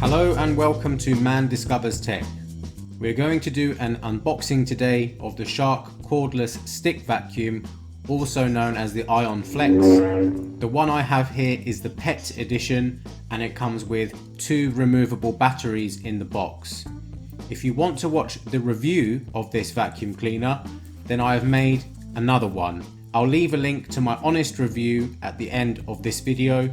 Hello and welcome to Man Discovers Tech. We're going to do an unboxing today of the Shark Cordless Stick Vacuum, also known as the IonFlex. The one I have here is the Pet edition and it comes with 2 removable batteries in the box. If you want to watch the review of this vacuum cleaner, then I have made another one. I'll leave a link to my honest review at the end of this video.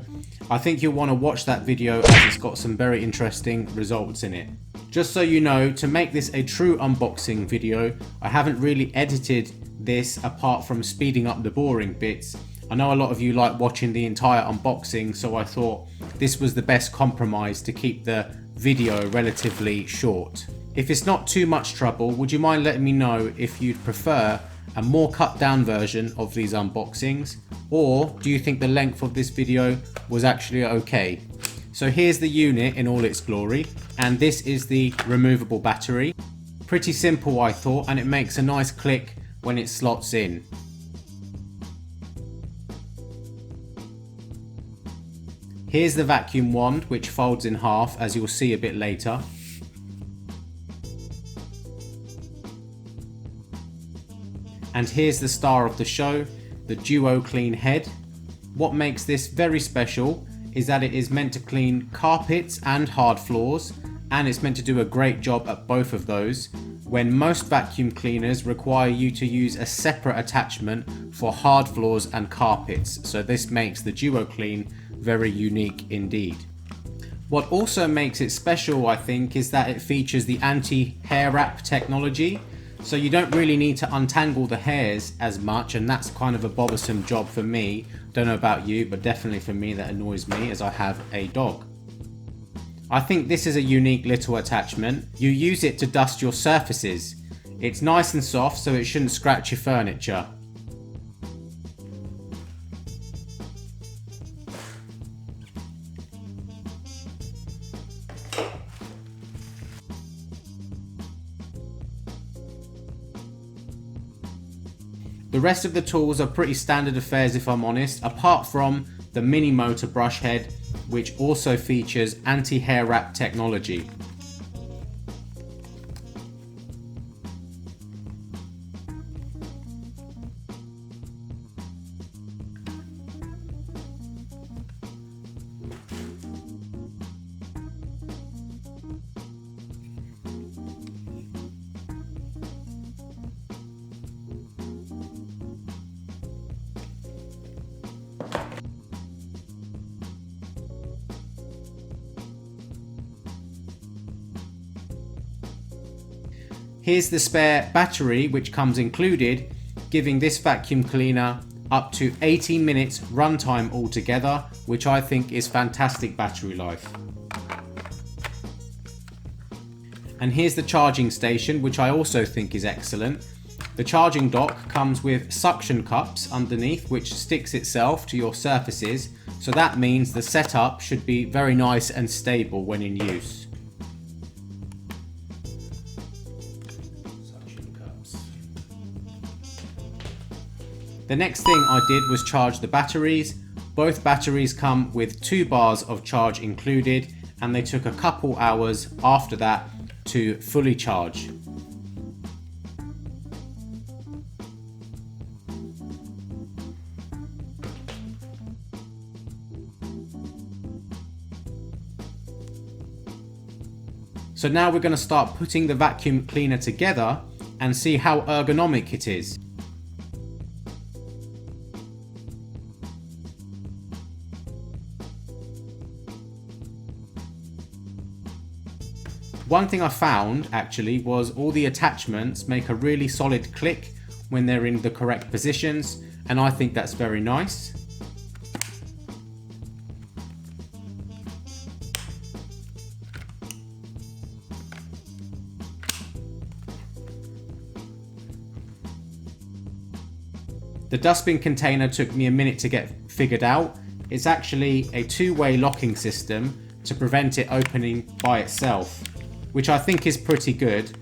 I think you'll want to watch that video as it's got some very interesting results in it. Just so you know, to make this a true unboxing video, I haven't really edited this apart from speeding up the boring bits. I know a lot of you like watching the entire unboxing, so I thought this was the best compromise to keep the video relatively short. If it's not too much trouble, would you mind letting me know if you'd prefer a more cut down version of these unboxings, or do you think the length of this video was actually okay? So here's the unit in all its glory, and this is the removable battery. Pretty simple I thought, and it makes a nice click when it slots in. Here's the vacuum wand, which folds in half, as you'll see a bit later. And here's the star of the show, the Duo Clean head. What makes this very special is that it is meant to clean carpets and hard floors, and it's meant to do a great job at both of those, when most vacuum cleaners require you to use a separate attachment for hard floors and carpets. So this makes the Duo Clean very unique indeed. What also makes it special, I think, is that it features the anti-hair wrap technology. So you don't really need to untangle the hairs as much, and that's kind of a bothersome job for me. Don't know about you, but definitely for me that annoys me as I have a dog. I think this is a unique little attachment. You use it to dust your surfaces. It's nice and soft, so it shouldn't scratch your furniture. The rest of the tools are pretty standard affairs if I'm honest, apart from the mini motor brush head, which also features anti-hair wrap technology. Here's the spare battery which comes included, giving this vacuum cleaner up to 80 minutes runtime altogether, which I think is fantastic battery life. And here's the charging station, which I also think is excellent. The charging dock comes with suction cups underneath, which sticks itself to your surfaces, so that means the setup should be very nice and stable when in use. The next thing I did was charge the batteries. Both batteries come with 2 bars of charge included, and they took a couple hours after that to fully charge. So now we're going to start putting the vacuum cleaner together and see how ergonomic it is. One thing I found actually was all the attachments make a really solid click when they're in the correct positions, and I think that's very nice. The dustbin container took me a minute to get figured out. It's actually a 2-way locking system to prevent it opening by itself, which I think is pretty good,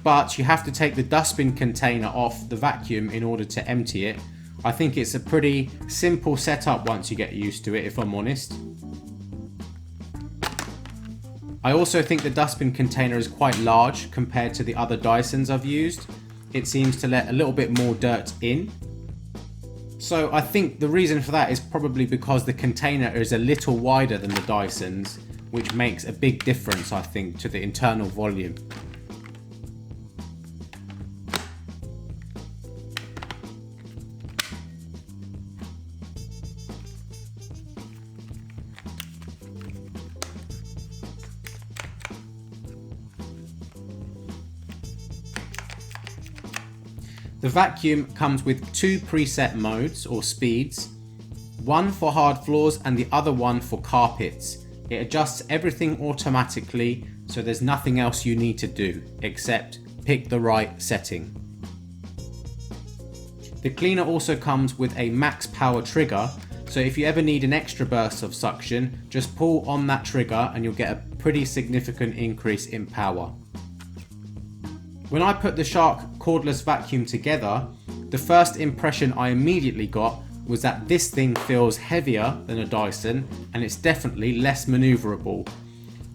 but you have to take the dustbin container off the vacuum in order to empty it. I think it's a pretty simple setup once you get used to it, if I'm honest. I also think the dustbin container is quite large compared to the other Dysons I've used. It seems to let a little bit more dirt in. So I think the reason for that is probably because the container is a little wider than the Dysons, which makes a big difference, I think, to the internal volume. The vacuum comes with two preset modes or speeds, one for hard floors and the other one for carpets. It adjusts everything automatically, so there's nothing else you need to do except pick the right setting. The cleaner also comes with a max power trigger, so if you ever need an extra burst of suction, just pull on that trigger and you'll get a pretty significant increase in power. When I put the Shark Cordless Vacuum together, the first impression I immediately got was that this thing feels heavier than a Dyson and it's definitely less maneuverable.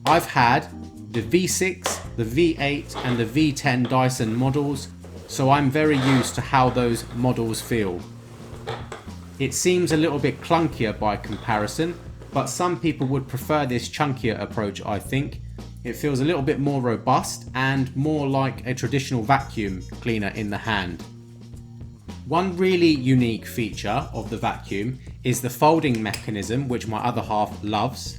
I've had the V6, the V8 and the V10 Dyson models, so I'm very used to how those models feel. It seems a little bit clunkier by comparison, but some people would prefer this chunkier approach, I think. It feels a little bit more robust and more like a traditional vacuum cleaner in the hand. One really unique feature of the vacuum is the folding mechanism, which my other half loves.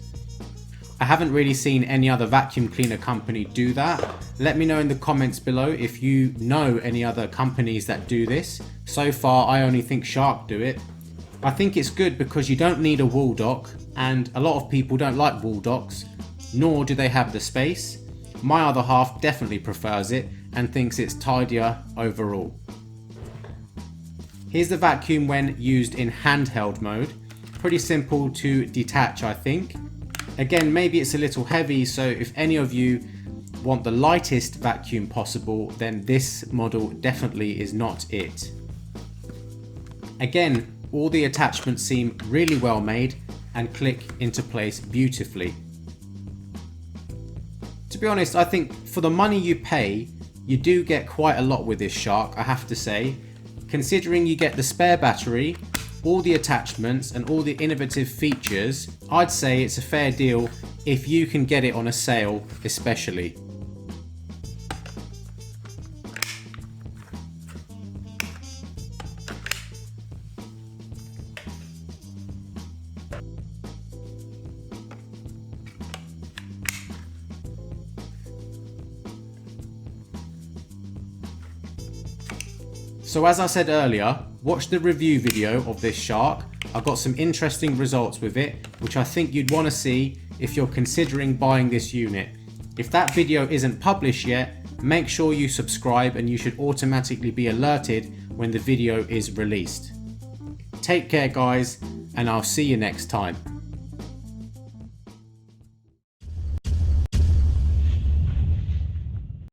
I haven't really seen any other vacuum cleaner company do that. Let me know in the comments below if you know any other companies that do this. So far I only think Shark do it. I think it's good because you don't need a wall dock, and a lot of people don't like wall docks, nor do they have the space. My other half definitely prefers it and thinks it's tidier overall. Here's the vacuum when used in handheld mode. Pretty simple to detach, I think. Again, maybe it's a little heavy, so if any of you want the lightest vacuum possible, then this model definitely is not it. Again, all the attachments seem really well made and click into place beautifully. To be honest, I think for the money you pay, you do get quite a lot with this Shark, I have to say. Considering you get the spare battery, all the attachments and all the innovative features, I'd say it's a fair deal if you can get it on a sale especially. So as I said earlier, watch the review video of this Shark. I've got some interesting results with it, which I think you'd want to see if you're considering buying this unit. If that video isn't published yet, make sure you subscribe and you should automatically be alerted when the video is released. Take care guys, and I'll see you next time.